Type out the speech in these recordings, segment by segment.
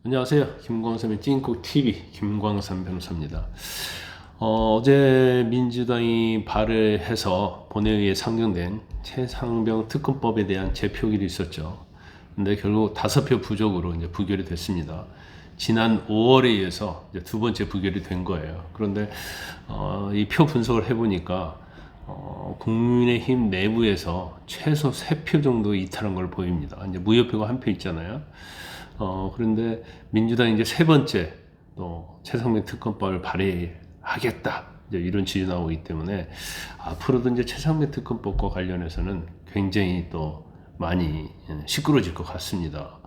안녕하세요. 김광삼의 찐콕TV 김광삼 변호사입니다. 어제 민주당이 발의해서 본회의에 상정된 최상병 특검법에 대한 재표결이 있었죠. 근데 결국 5표 부족으로 이제 부결이 됐습니다. 지난 5월에 의해서 이제 두 번째 부결이 된 거예요. 그런데 이 표 분석을 해보니까 국민의힘 내부에서 최소 3표 정도 이탈한 걸 보입니다. 이제 무효표가 1표 있잖아요. 그런데 민주당이 이제 세 번째 또 최상병 특검법을 발의하겠다. 이제 이런 지적이 나오기 때문에 앞으로도 이제 최상병 특검법과 관련해서는 굉장히 또 많이 시끄러질 것 같습니다.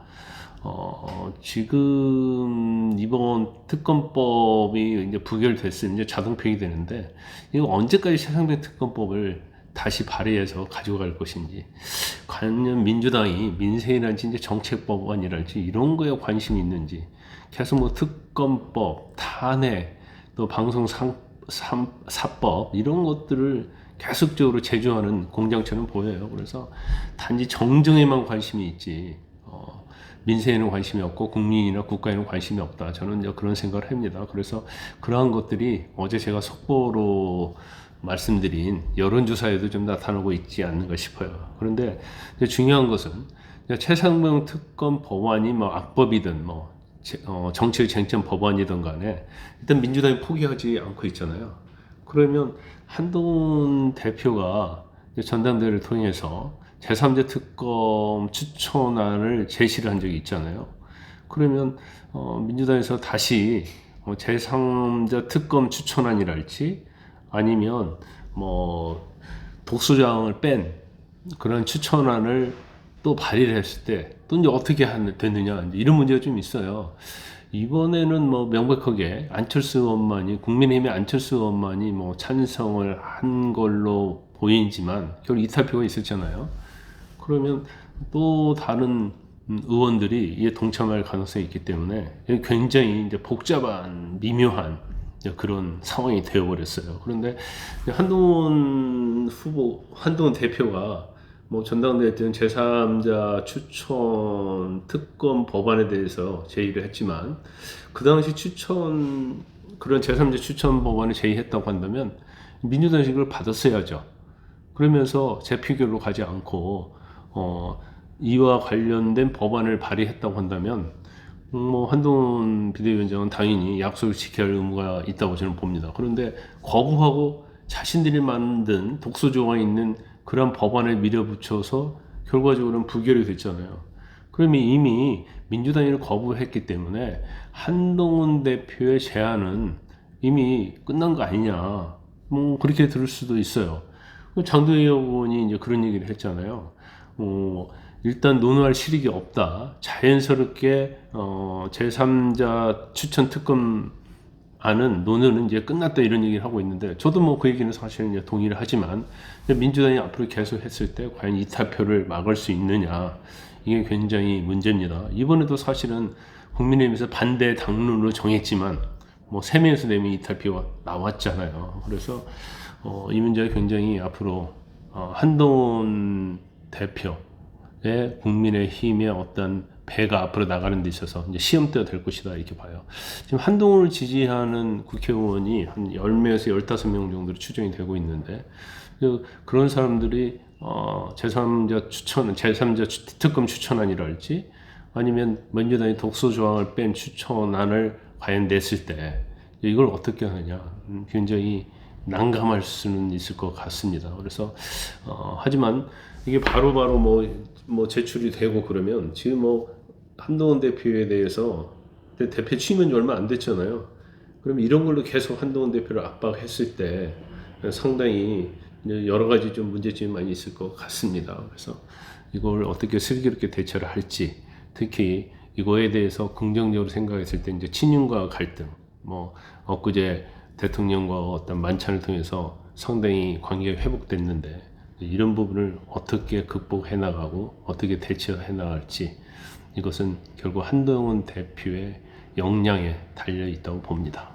지금 이번 특검법이 이제 부결됐으면 이제 자동 폐기되는데, 이거 언제까지 최상병 특검법을 다시 발의해서 가져갈 것인지, 과연 민주당이 민생이랄지 이제 정책법안이랄지 이런 거에 관심이 있는지, 계속 뭐 특검법, 탄핵, 또 방송사법 이런 것들을 계속적으로 제조하는 공장처럼 보여요. 그래서 단지 정정에만 관심이 있지, 민생에는 관심이 없고 국민이나 국가에는 관심이 없다. 저는 이제 그런 생각을 합니다. 그래서 그러한 것들이 어제 제가 속보로 말씀드린 여론조사에도 좀 나타나고 있지 않는가 싶어요. 그런데 중요한 것은 최상병 특검 법안이 뭐 악법이든 뭐 정치의 쟁점 법안이든 간에 일단 민주당이 포기하지 않고 있잖아요. 그러면 한동훈 대표가 전당대회를 통해서 제3자 특검 추천안을 제시를 한 적이 있잖아요. 그러면 민주당에서 다시 제3자 특검 추천안이랄지 아니면 뭐 독소조항을 뺀 그런 추천안을 또 발의를 했을 때 또 이제 어떻게 됐느냐, 이제 이런 문제가 좀 있어요. 이번에는 뭐 명백하게 안철수 의원만이, 국민의힘의 안철수 의원만이 뭐 찬성을 한 걸로 보이지만 결국 이탈표가 있었잖아요. 그러면 또 다른 의원들이 이에 동참할 가능성이 있기 때문에 굉장히 이제 복잡한 미묘한 그런 상황이 되어버렸어요. 그런데 한동훈 대표가 뭐 전당대회 때는 제3자 추천 특검 법안에 대해서 제의를 했지만, 그 당시 그런 제3자 추천 법안을 제의했다고 한다면 민주당이 그걸 받았어야죠. 그러면서 재표결로 가지 않고 이와 관련된 법안을 발의했다고 한다면 뭐 한동훈 비대위원장은 당연히 약속을 지켜야 할 의무가 있다고 저는 봅니다. 그런데 거부하고 자신들이 만든 독소조항이 있는 그런 법안을 밀어붙여서 결과적으로는 부결이 됐잖아요. 그러면 이미 민주당이 거부했기 때문에 한동훈 대표의 제안은 이미 끝난 거 아니냐, 뭐 그렇게 들을 수도 있어요. 장도영 의원이 이제 그런 얘기를 했잖아요. 일단 논의할 실익이 없다. 자연스럽게 제3자 추천 특검 안은 논의는 이제 끝났다, 이런 얘기를 하고 있는데, 저도 뭐 그 얘기는 사실은 이제 동의를 하지만 민주당이 앞으로 계속 했을 때 과연 이탈표를 막을 수 있느냐, 이게 굉장히 문제입니다. 이번에도 사실은 국민의힘에서 반대 당론으로 정했지만 뭐 3명에서 4명 이탈표가 나왔잖아요. 그래서 이 문제가 굉장히 앞으로 한동훈 대표의 국민의힘의 어떤 배가 앞으로 나가는 데 있어서 이제 시험대가 될 것이다, 이렇게 봐요. 지금 한동훈을 지지하는 국회의원이 한 10명에서 15명 정도로 추정이 되고 있는데, 그런 사람들이 제3자 특검 추천안이랄지 아니면 민주당이 독소조항을 뺀 추천안을 과연 냈을 때 이걸 어떻게 하느냐, 굉장히 난감할 수는 있을 것 같습니다. 그래서 하지만 이게 바로바로 뭐 제출이 되고 그러면, 지금 뭐 한동훈 대표에 대해서 대표 취임한 지 얼마 안 됐잖아요. 그러면 이런 걸로 계속 한동훈 대표를 압박했을 때 상당히 여러 가지 좀 문제점이 많이 있을 것 같습니다. 그래서 이걸 어떻게 슬기롭게 대처를 할지, 특히 이거에 대해서 긍정적으로 생각했을 때 이제 친윤과 갈등, 뭐 엊그제 대통령과 어떤 만찬을 통해서 상당히 관계가 회복됐는데, 이런 부분을 어떻게 극복해 나가고 어떻게 대처해 나갈지, 이것은 결국 한동훈 대표의 역량에 달려 있다고 봅니다.